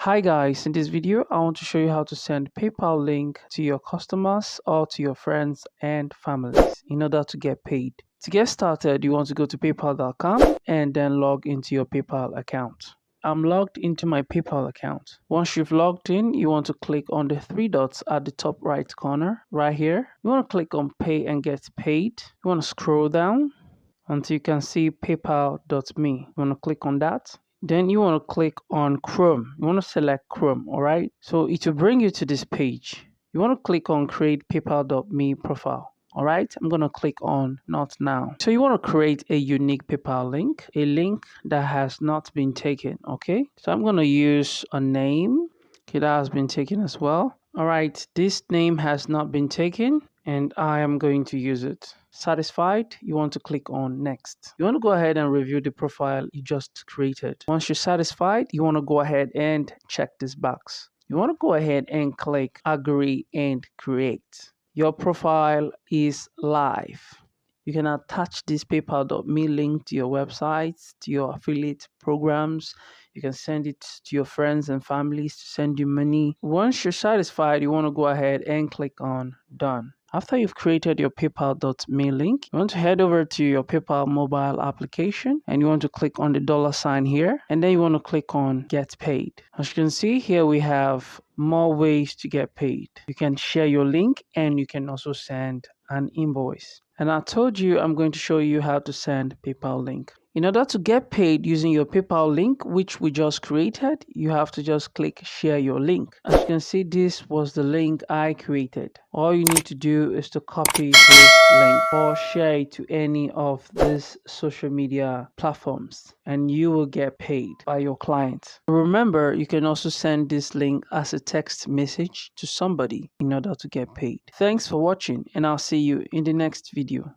Hi guys, in this video I want to show you how to send PayPal link to your customers or to your friends and families in order to get paid. To get started, you want to go to paypal.com and then log into your PayPal account. I'm logged into my PayPal account. Once you've logged in, you want to click on the three dots at the top right corner right here. You want to click on pay and get paid. You want to scroll down until you can see paypal.me. You want to click on that. Then you want to click on Chrome. You want to select Chrome, all right? So it will bring you to this page. You want to click on create paypal.me profile. All right, I'm going to click on not now. So you want to create a unique PayPal link, a link that has not been taken. Okay, so I'm going to use a name. Okay, that has been taken as well. All right, this name has not been taken and I am going to use it. Satisfied? You want to click on next. You want to go ahead and review the profile you just created. Once you're satisfied, you want to go ahead and check this box. You want to go ahead and click agree and create. Your profile is live. You can attach this paypal.me link to your websites, to your affiliate programs. You can send it to your friends and families to send you money. Once you're satisfied, you want to go ahead and click on done. After you've created your paypal.me link, you want to head over to your PayPal mobile application and you want to click on the $ here and then you want to click on get paid. As you can see here, we have more ways to get paid. You can share your link and you can also send an invoice. And I told you I'm going to show you how to send PayPal link. In order to get paid using your PayPal link, which we just created, you have to just click share your link. As you can see, this was the link I created. All you need to do is to copy this link or share it to any of these social media platforms and you will get paid by your client. Remember, you can also send this link as a text message to somebody in order to get paid. Thanks for watching and I'll see you in the next video.